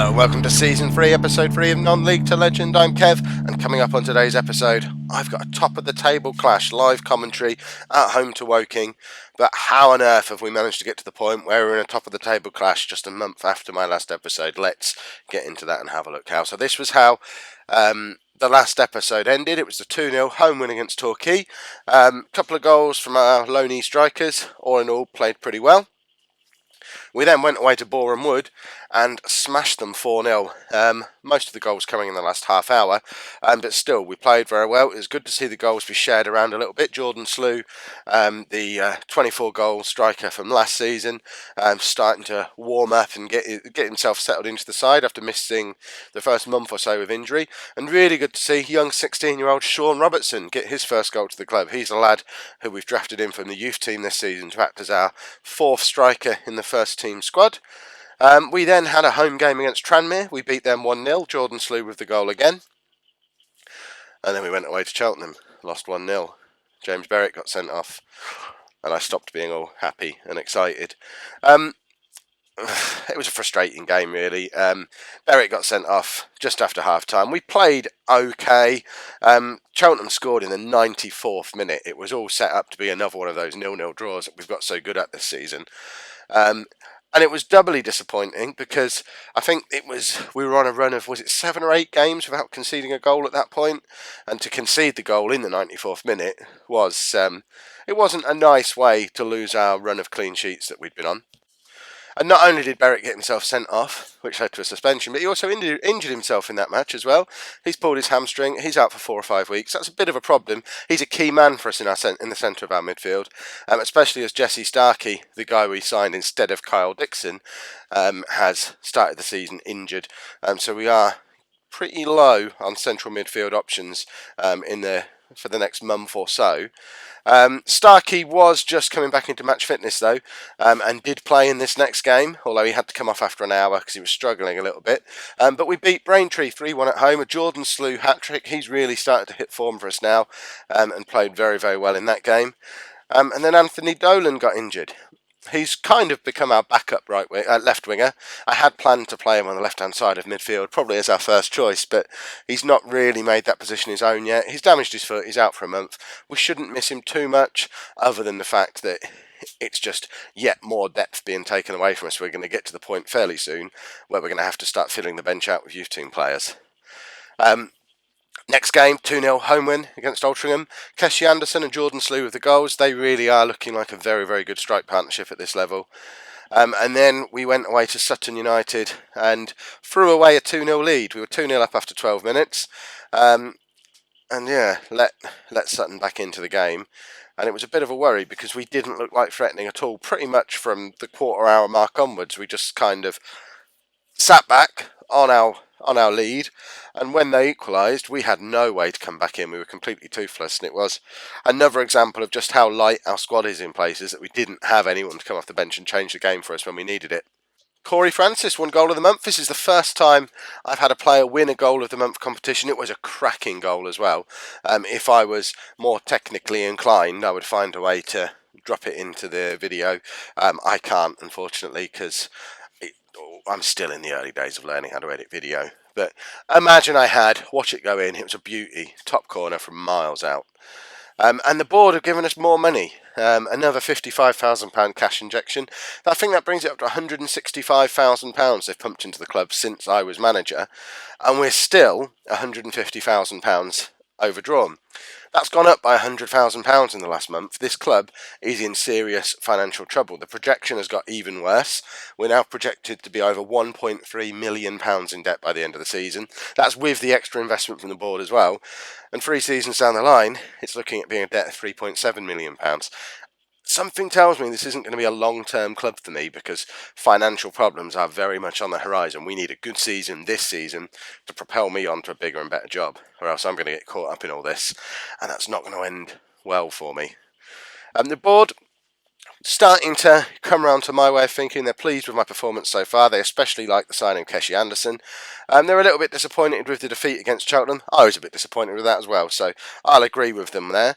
Hello and welcome to Season 3, Episode 3 of Non-League to Legend. I'm Kev, and coming up on today's episode, I've got a top-of-the-table clash live commentary at home to Woking. But how on earth have we managed to get to the point where we're in a top-of-the-table clash just a month after my last episode? Let's get into that and have a look how. So this was how the last episode ended. It was the 2-0 home win against Torquay. Couple of goals from our loanee strikers. All in all, played pretty well. We then went away to Boreham Wood and smashed them 4-0. Most of the goals coming in the last half hour, but still, we played very well. It was good to see the goals be shared around a little bit. Jordan Slew, the 24-goal striker from last season, starting to warm up and get himself settled into the side after missing the first month or so with injury. And really good to see young 16-year-old Sean Robertson get his first goal to the club. He's a lad who we've drafted in from the youth team this season to act as our fourth striker in the first team squad. We then had a home game against Tranmere. We beat them 1-0. Jordan Slew with the goal again. And then we went away to Cheltenham. Lost 1-0. James Berwick got sent off. And I stopped being all happy and excited. It was a frustrating game, really. Berwick got sent off just after half-time. We played okay. Cheltenham scored in the 94th minute. It was all set up to be another one of those 0-0 draws that we've got so good at this season. And it was doubly disappointing because I think we were on a run of, was it 7 or 8 games without conceding a goal at that point? And to concede the goal in the 94th minute was, it wasn't a nice way to lose our run of clean sheets that we'd been on. And not only did Berwick get himself sent off, which led to a suspension, but he also injured himself in that match as well. He's pulled his hamstring. He's out for 4 or 5 weeks. That's a bit of a problem. He's a key man for us in the centre of our midfield, especially as Jesse Starkey, the guy we signed instead of Kyle Dixon, has started the season injured. So we are pretty low on central midfield options for the next month or so. Starkey was just coming back into match fitness though, and did play in this next game, although he had to come off after an hour because he was struggling a little bit. But we beat Braintree 3-1 at home, a Jordan Slew hat-trick. He's really started to hit form for us now, and played very, very well in that game. And then Anthony Dolan got injured. He's kind of become our backup left winger. I had planned to play him on the left-hand side of midfield, probably as our first choice, but he's not really made that position his own yet. He's damaged his foot, he's out for a month. We shouldn't miss him too much, other than the fact that it's just yet more depth being taken away from us. We're going to get to the point fairly soon where we're going to have to start filling the bench out with youth team players. Next game, 2-0 home win against Altrincham. Keshi Anderson and Jordan Slew with the goals. They really are looking like a very, very good strike partnership at this level. And then we went away to Sutton United and threw away a 2-0 lead. We were 2-0 up after 12 minutes. And yeah, let Sutton back into the game. And it was a bit of a worry because we didn't look like threatening at all. Pretty much from the quarter hour mark onwards, we just kind of sat back on our lead, and when they equalised, we had no way to come back in. We were completely toothless, and it was another example of just how light our squad is in places that we didn't have anyone to come off the bench and change the game for us when we needed it. Corey Francis won Goal of the Month. This is the first time I've had a player win a Goal of the Month competition. It was a cracking goal as well. If I was more technically inclined, I would find a way to drop it into the video. I can't, unfortunately, because I'm still in the early days of learning how to edit video. But imagine I had, watch it go in, it was a beauty, top corner from miles out. And the board have given us more money, another £55,000 cash injection. I think that brings it up to £165,000 they've pumped into the club since I was manager, and we're still £150,000 overdrawn. That's gone up by £100,000 in the last month. This club is in serious financial trouble. The projection has got even worse. We're now projected to be over £1.3 million in debt by the end of the season. That's with the extra investment from the board as well. And 3 seasons down the line, it's looking at being a debt of £3.7 million. Something tells me this isn't going to be a long-term club for me because financial problems are very much on the horizon. We need a good season this season to propel me onto a bigger and better job, or else I'm going to get caught up in all this, and that's not going to end well for me. The board starting to come around to my way of thinking. They're pleased with my performance so far. They especially like the signing of Keshi Anderson. They're a little bit disappointed with the defeat against Cheltenham. I was a bit disappointed with that as well, so I'll agree with them there.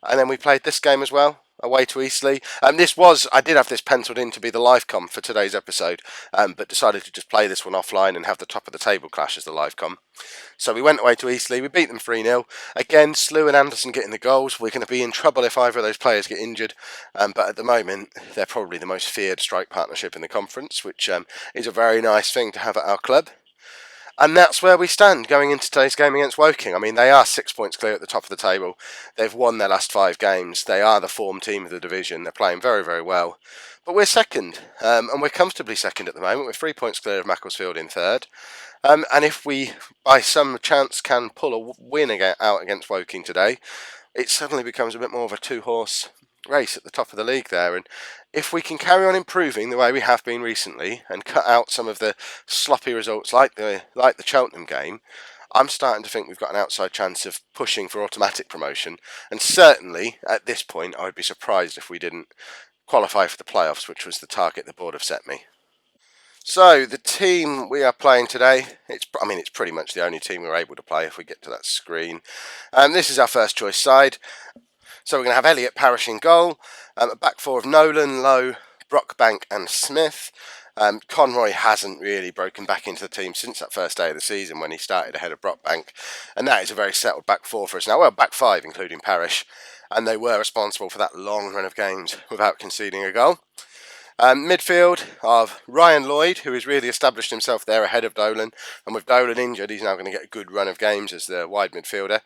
And then we played this game as well away to Eastleigh. I did have this penciled in to be the live com for today's episode, but decided to just play this one offline and have the top of the table clash as the live com. So we went away to Eastleigh, we beat them 3-0. Again, Slew and Anderson getting the goals. We're going to be in trouble if either of those players get injured, but at the moment they're probably the most feared strike partnership in the conference, which is a very nice thing to have at our club. And that's where we stand going into today's game against Woking. I mean, they are 6 points clear at the top of the table. They've won their last 5 games. They are the form team of the division. They're playing very, very well. But we're second, and we're comfortably second at the moment. We're 3 points clear of Macclesfield in third. And if we, by some chance, can pull a win out against Woking today, it suddenly becomes a bit more of a two-horse race at the top of the league there. And if we can carry on improving the way we have been recently and cut out some of the sloppy results like the Cheltenham game, I'm starting to think we've got an outside chance of pushing for automatic promotion. And certainly at this point, I would be surprised if we didn't qualify for the playoffs, which was the target the board have set me. So the team we are playing today, it's pretty much the only team we're able to play if we get to that screen. This is our first choice side. So we're going to have Elliott, Parish in goal, a back four of Nolan, Lowe, Brockbank and Smith. Conroy hasn't really broken back into the team since that first day of the season when he started ahead of Brockbank, and that is a very settled back four for us now. Well, back five including Parish, and they were responsible for that long run of games without conceding a goal. Midfield of Ryan Lloyd, who has really established himself there ahead of Dolan, and with Dolan injured, he's now going to get a good run of games as the wide midfielder.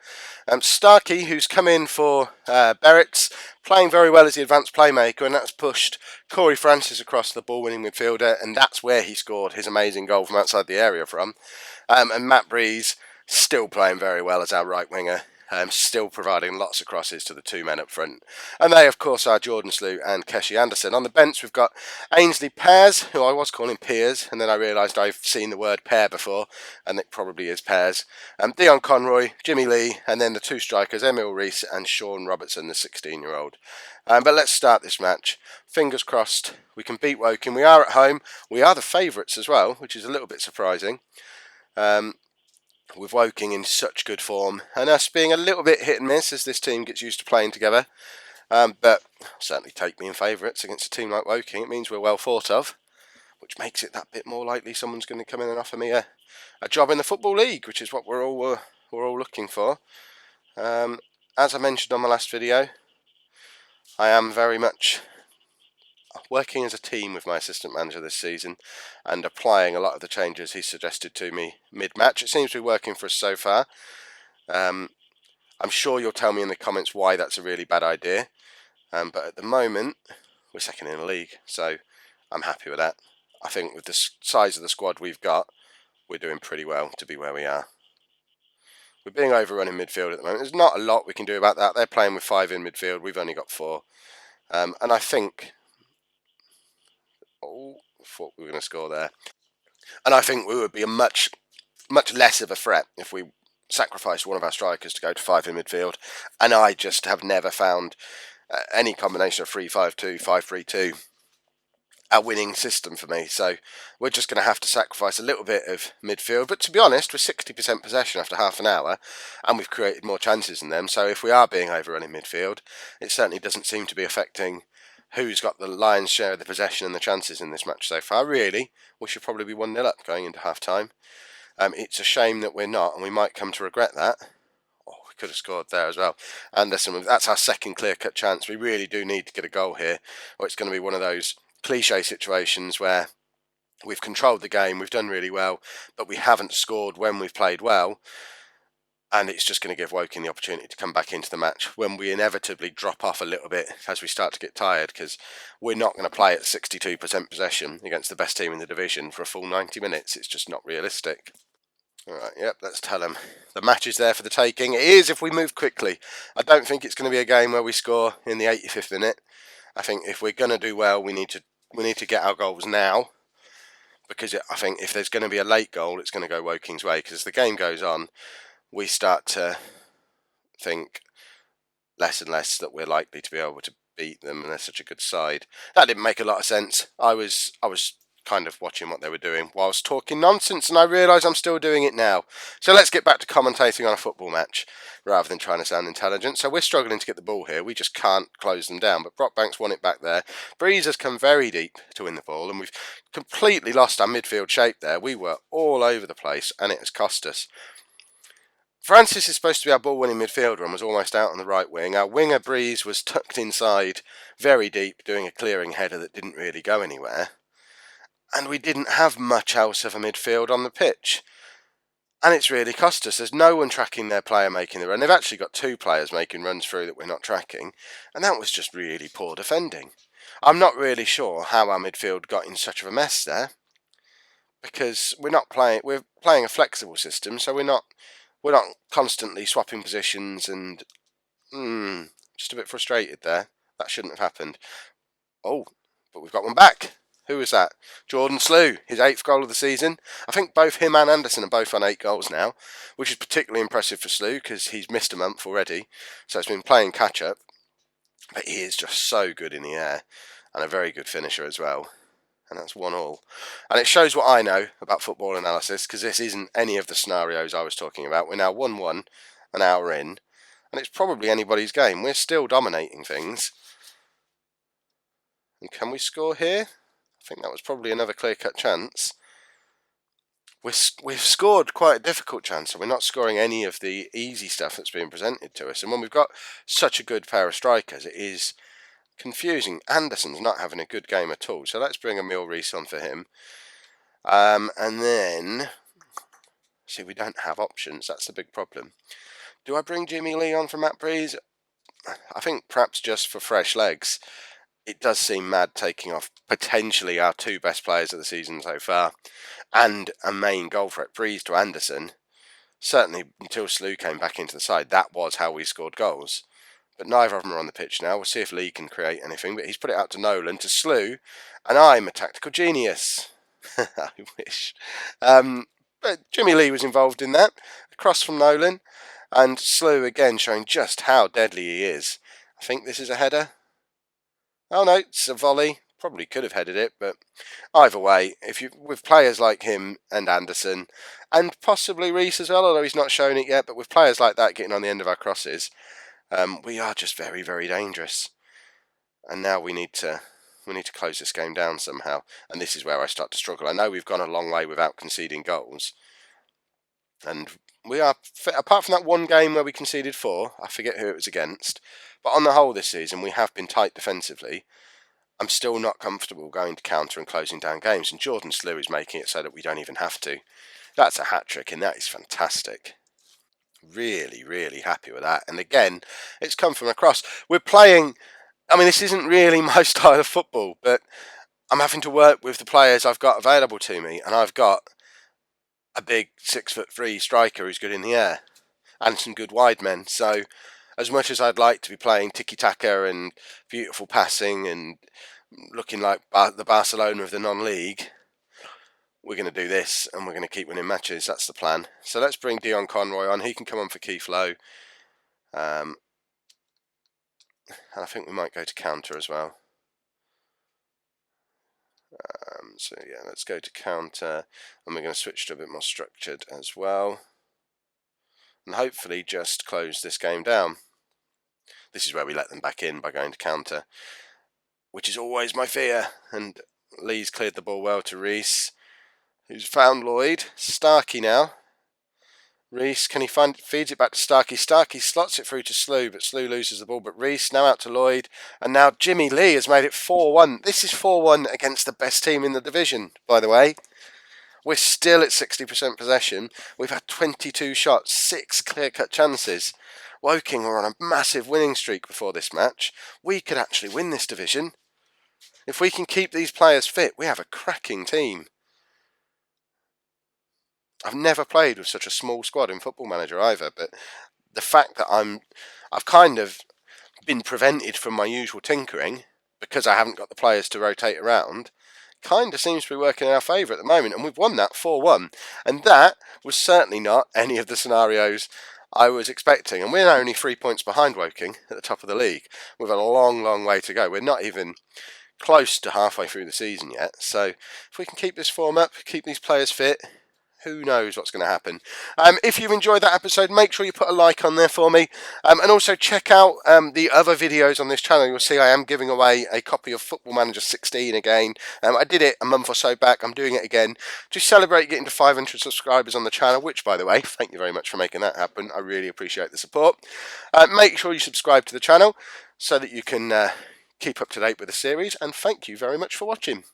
Starkey, who's come in for Berwick's, playing very well as the advanced playmaker, and that's pushed Corey Francis across the ball-winning midfielder, and that's where he scored his amazing goal from outside the area from. And Matt Breeze, still playing very well as our right winger. Still providing lots of crosses to the two men up front. And they, of course, are Jordan Slew and Keshi Anderson. On the bench, we've got Ainsley Pears, who I was calling Piers, and then I realised I've seen the word pair before, and it probably is Pears. Dion Conroy, Jimmy Lee, and then the two strikers, Emil Rees and Sean Robertson, the 16-year-old. But let's start this match. Fingers crossed we can beat Woking. We are at home. We are the favourites as well, which is a little bit surprising. With Woking in such good form, and us being a little bit hit and miss as this team gets used to playing together. But certainly take me in favourites against a team like Woking. It means we're well thought of, which makes it that bit more likely someone's going to come in and offer me a job in the Football League, which is what we're all looking for. As I mentioned on my last video, I am very much working as a team with my assistant manager this season and applying a lot of the changes he suggested to me mid-match. It seems to be working for us so far. I'm sure you'll tell me in the comments why that's a really bad idea. But at the moment, we're second in the league, so I'm happy with that. I think with the size of the squad we've got, we're doing pretty well to be where we are. We're being overrun in midfield at the moment. There's not a lot we can do about that. They're playing with 5 in midfield. We've only got 4. And I think... Oh, I thought we were going to score there. And I think we would be a much less of a threat if we sacrificed one of our strikers to go to 5 in midfield. And I just have never found any combination of 3-5-2, 5-3-2 a winning system for me. So we're just going to have to sacrifice a little bit of midfield. But to be honest, we're 60% possession after half an hour, and we've created more chances than them. So if we are being overrun in midfield, it certainly doesn't seem to be affecting who's got the lion's share of the possession and the chances in this match so far. Really, we should probably be 1-0 up going into half-time. It's a shame that we're not, and we might come to regret that. Oh, we could have scored there as well. Anderson, that's our second clear-cut chance. We really do need to get a goal here, or it's going to be one of those cliche situations where we've controlled the game, we've done really well, but we haven't scored when we've played well. And it's just going to give Woking the opportunity to come back into the match when we inevitably drop off a little bit as we start to get tired, because we're not going to play at 62% possession against the best team in the division for a full 90 minutes. It's just not realistic. Alright, yep, let's tell them. The match is there for the taking. It is if we move quickly. I don't think it's going to be a game where we score in the 85th minute. I think if we're going to do well, we need to get our goals now, because I think if there's going to be a late goal, it's going to go Woking's way, because as the game goes on, we start to think less and less that we're likely to be able to beat them, and they're such a good side. That didn't make a lot of sense. I was kind of watching what they were doing whilst talking nonsense, and I realise I'm still doing it now. So let's get back to commentating on a football match rather than trying to sound intelligent. So we're struggling to get the ball here. We just can't close them down. But Brockbank's won it back there. Breeze has come very deep to win the ball, and we've completely lost our midfield shape there. We were all over the place, and it has cost us. Francis is supposed to be our ball-winning midfielder and was almost out on the right wing. Our winger, Breeze, was tucked inside very deep, doing a clearing header that didn't really go anywhere. And we didn't have much else of a midfield on the pitch. And it's really cost us. There's no one tracking their player making the run. They've actually got two players making runs through that we're not tracking. And that was just really poor defending. I'm not really sure how our midfield got in such of a mess there. Because we're playing a flexible system, so we're not constantly swapping positions, and just a bit frustrated there. That shouldn't have happened. Oh, but we've got one back. Who was that? Jordan Slew, his 8th goal of the season. I think both him and Anderson are both on 8 goals now, which is particularly impressive for Slew because he's missed a month already, so it's been playing catch-up. But he is just so good in the air, and a very good finisher as well. And that's 1-1. And it shows what I know about football analysis, because this isn't any of the scenarios I was talking about. We're now 1-1, an hour in, and it's probably anybody's game. We're still dominating things. And can we score here? I think that was probably another clear-cut chance. We've scored quite a difficult chance, so we're not scoring any of the easy stuff that's being presented to us. And when we've got such a good pair of strikers, it is confusing. Anderson's not having a good game at all, so let's bring Emil Rees on for him. And then, see, we don't have options. That's the big problem. Do I bring Jimmy Lee on for Matt Breeze? I think perhaps just for fresh legs. It does seem mad taking off potentially our 2 best players of the season so far and a main goal threat, Breeze to Anderson. Certainly until Slew came back into the side, that was how we scored goals. But neither of them are on the pitch now. We'll see if Lee can create anything. But he's put it out to Nolan, to Slew, and I'm a tactical genius. I wish. But Jimmy Lee was involved in that. Across from Nolan, and Slew again showing just how deadly he is. I think this is a header. Oh no, it's a volley. Probably could have headed it, but either way, with players like him and Anderson, and possibly Rees as well, although he's not shown it yet, but with players like that getting on the end of our crosses, we are just very, very dangerous. And now we need to close this game down somehow. And this is where I start to struggle. I know we've gone a long way without conceding goals. And we are, apart from that one game where we conceded 4, I forget who it was against, but on the whole this season we have been tight defensively. I'm still not comfortable going to counter and closing down games. And Jordan Slew is making it so that we don't even have to. That's a hat-trick, and that is fantastic. Really, really happy with that. And again, it's come from across. We're playing, I mean, this isn't really my style of football, but I'm having to work with the players I've got available to me, and I've got a big 6'3" striker who's good in the air, and some good wide men. So as much as I'd like to be playing tiki-taka and beautiful passing and looking like the Barcelona of the non-league, we're going to do this, and we're going to keep winning matches. That's the plan. So let's bring Dion Conroy on. He can come on for Keith Lowe. And I think we might go to counter as well. So yeah, let's go to counter, and we're going to switch to a bit more structured as well. And hopefully just close this game down. This is where we let them back in by going to counter, which is always my fear. And Lee's cleared the ball well to Rees, who's found Lloyd. Starkey now. Rees, can he feeds it back to Starkey. Starkey slots it through to Slew, but Slew loses the ball. But Rees now out to Lloyd, and now Jimmy Lee has made it 4-1. This is 4-1 against the best team in the division, by the way. We're still at 60% possession. We've had 22 shots, 6 clear-cut chances. Woking were on a massive winning streak before this match. We could actually win this division. If we can keep these players fit, we have a cracking team. I've never played with such a small squad in Football Manager either, but the fact that I've kind of been prevented from my usual tinkering because I haven't got the players to rotate around kind of seems to be working in our favour at the moment, and we've won that 4-1, and that was certainly not any of the scenarios I was expecting. And we're only 3 points behind Woking at the top of the league with a long, long way to go. We're not even close to halfway through the season yet. So if we can keep this form up, keep these players fit, who knows what's going to happen. If you enjoyed that episode, make sure you put a like on there for me. And also check out the other videos on this channel. You'll see I am giving away a copy of Football Manager 16 again. I did it a month or so back. I'm doing it again. Just celebrate getting to 500 subscribers on the channel, which, by the way, thank you very much for making that happen. I really appreciate the support. Make sure you subscribe to the channel so that you can keep up to date with the series. And thank you very much for watching.